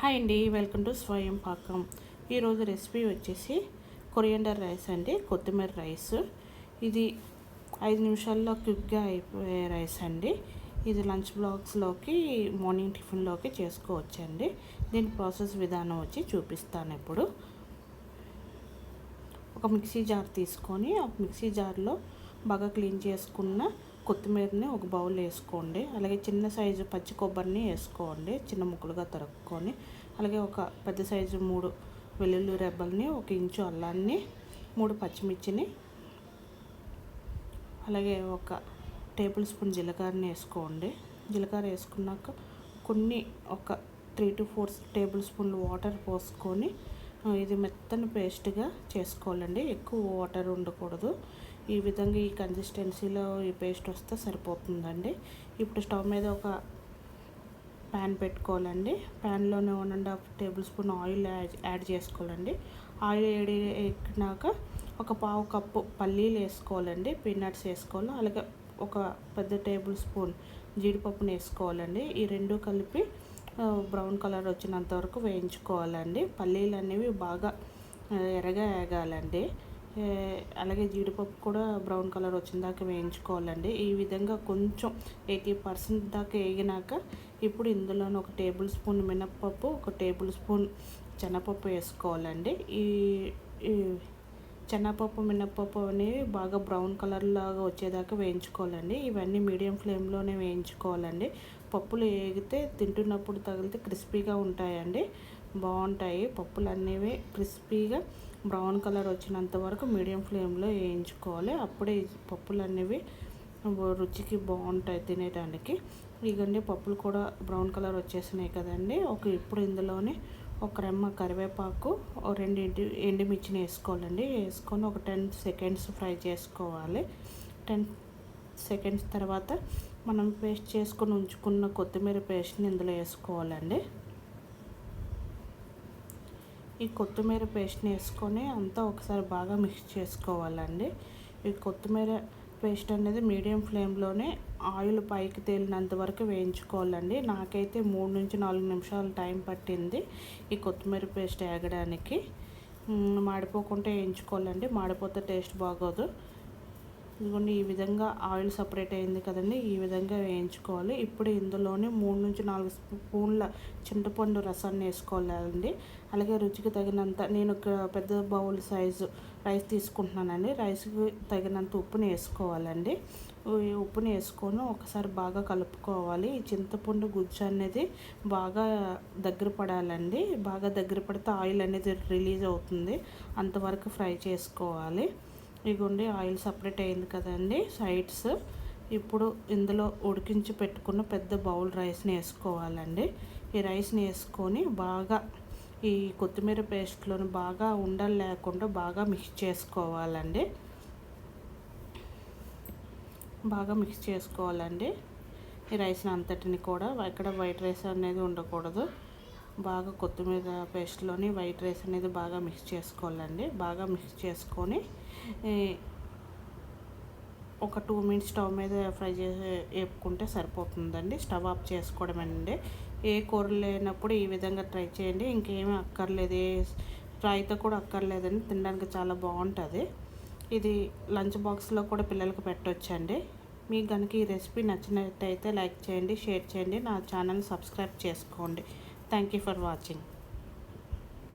Hi అండి, welcome to స్వయం పాకం. ఈరోజు రెసిపీ వచ్చేసి కొరియండర్ రైస్ అండి, కొత్తిమీర రైస్. ఇది 5 నిమిషాల్లో క్విక్గా అయిపోయే రైస్ అండి. ఇది లంచ్ బాక్స్లోకి, మార్నింగ్ టిఫిన్లోకి చేసుకోవచ్చండి. దీని ప్రాసెస్ విధానం వచ్చి చూపిస్తాను ఇప్పుడు. ఒక మిక్సీ జార్ తీసుకొని ఆ మిక్సీ జార్లో బాగా క్లీన్ చేసుకున్న కొత్తిమీరని ఒక బౌల్ వేసుకోండి. అలాగే చిన్న సైజు పచ్చి కొబ్బరిని వేసుకోండి, చిన్న ముక్కలుగా తరుక్కొని. అలాగే ఒక పెద్ద సైజు 3 వెల్లుల్లి రెబ్బల్ని, 1 ఇంచు అల్లాన్ని, 3 పచ్చిమిర్చిని, అలాగే 1 టేబుల్ స్పూన్ జీలకర్రని వేసుకోండి. జీలకర్ర వేసుకున్నాక ఒక 3 to 4 టేబుల్ స్పూన్లు వాటర్ పోసుకొని ఇది మెత్తని పేస్ట్గా చేసుకోవాలండి. ఎక్కువ వాటర్ ఉండకూడదు. ఈ విధంగా ఈ కన్సిస్టెన్సీలో ఈ పేస్ట్ వస్తే సరిపోతుందండి. ఇప్పుడు స్టవ్ మీద ఒక ప్యాన్ పెట్టుకోవాలండి. ప్యాన్లోనే 1.5 టేబుల్ స్పూన్ ఆయిల్ యాడ్ చేసుకోవాలండి. ఆయిల్ ఎక్కినాక ఒక 1/2 కప్పు పల్లీలు వేసుకోవాలండి, పీనట్స్ వేసుకోవాలి. అలాగే ఒక పెద్ద టేబుల్ స్పూన్ జీడిపప్పును వేసుకోవాలండి. ఈ రెండు కలిపి బ్రౌన్ కలర్ వచ్చినంత వరకు వేయించుకోవాలండి. పల్లీలు అనేవి బాగా ఎర్రగా వేగాలండి. అలాగే జీడిపప్పు కూడా బ్రౌన్ కలర్ వచ్చిన దాకా వేయించుకోవాలండి. ఈ విధంగా కొంచెం 80% దాకా వేగినాక ఇప్పుడు ఇందులోనే 1 టేబుల్ స్పూన్ మినప్పప్పు, 1 టేబుల్ స్పూన్ శనగపప్పు వేసుకోవాలండి. ఈ శనగపప్పు, మినప్పప్పు అనేవి బాగా బ్రౌన్ కలర్ లాగా వచ్చేదాకా వేయించుకోవాలండి. ఇవన్నీ మీడియం ఫ్లేమ్లోనే వేయించుకోవాలండి. పప్పులు వేగితే తింటున్నప్పుడు తగిలితే క్రిస్పీగా ఉంటాయండి, బాగుంటాయి. పప్పులు అనేవి క్రిస్పీగా బ్రౌన్ కలర్ వచ్చినంత వరకు మీడియం ఫ్లేమ్లో వేయించుకోవాలి. అప్పుడే పప్పులు అనేవి రుచికి బాగుంటాయి తినేటానికి. ఇగండి పప్పులు కూడా బ్రౌన్ కలర్ వచ్చేసినాయి కదండి. ఇప్పుడు ఇందులోనే 1 రెమ్మ కరివేపాకు, 2 ఎండుమిర్చిని వేసుకోవాలండి. వేసుకొని ఒక 10 సెకండ్స్ ఫ్రై చేసుకోవాలి. 10 సెకండ్స్ తర్వాత మనం పేస్ట్ చేసుకొని ఉంచుకున్న కొత్తిమీర పేస్ట్ని ఇందులో వేసుకోవాలండి. ఈ కొత్తిమీర పేస్ట్ని వేసుకొని అంతా ఒకసారి బాగా మిక్స్ చేసుకోవాలండి. ఈ కొత్తిమీర పేస్ట్ అనేది మీడియం ఫ్లేమ్లోనే ఆయిల్ పైకి తేలినంత వరకు వేయించుకోవాలండి. నాకైతే 3 నుంచి 4 నిమిషాలు టైం పట్టింది ఈ కొత్తిమీర పేస్ట్ వేగడానికి. మాడిపోకుండా వేయించుకోవాలండి, మాడిపోతే టేస్ట్ బాగోదు. ఇదిగోండి ఈ విధంగా ఆయిల్ సపరేట్ అయింది కదండి, ఈ విధంగా వేయించుకోవాలి. ఇప్పుడు ఇందులోనే 3 నుంచి 4 స్పూన్ల చింతపండు రసాన్ని వేసుకోవాలండి. అలాగే రుచికి తగినంత, నేను ఒక పెద్ద బౌల్ సైజు రైస్ తీసుకుంటున్నానండి. రైస్కి తగినంత ఉప్పుని వేసుకోవాలండి. ఈ ఉప్పుని వేసుకొని ఒకసారి బాగా కలుపుకోవాలి. ఈ చింతపండు గుజ్జు అనేది బాగా దగ్గర పడాలండి. బాగా దగ్గర పడితే ఆయిల్ అనేది రిలీజ్ అవుతుంది, అంతవరకు ఫ్రై చేసుకోవాలి. ఇదిగోండి ఆయిల్ సపరేట్ అయింది కదండి సైడ్స్. ఇప్పుడు ఇందులో ఉడికించి పెట్టుకున్న పెద్ద బౌల్ రైస్ని వేసుకోవాలండి. ఈ రైస్ని వేసుకొని బాగా ఈ కొత్తిమీర పేస్ట్లోని బాగా ఉండలు లేకుండా బాగా మిక్స్ చేసుకోవాలండి. బాగా మిక్స్ చేసుకోవాలండి ఈ రైస్ని అంతటిని కూడా. ఇక్కడ వైట్ రైస్ అనేది ఉండకూడదు. బాగా కొత్తిమీర పేస్ట్లోని వైట్ రైస్ అనేది బాగా మిక్స్ చేసుకోవాలండి. బాగా మిక్స్ చేసుకొని ఒక 2 మినిట్స్ స్టవ్ మీద ఫ్రై చేసి వేపుకుంటే సరిపోతుందండి. Stove off చేసుకోవడమేనండి. ఏ కూరలు లేనప్పుడు ఈ విధంగా ట్రై చేయండి. ఇంకేమీ అక్కర్లేదు, ఏ ఫ్రైతో కూడా అక్కర్లేదండి. తినడానికి చాలా బాగుంటుంది. ఇది లంచ్ బాక్స్లో కూడా పిల్లలకు పెట్టవచ్చండి. మీకు కనుక ఈ రెసిపీ నచ్చినట్టయితే లైక్ చేయండి, షేర్ చేయండి, నా ఛానల్ సబ్స్క్రైబ్ చేసుకోండి. Thank you for watching.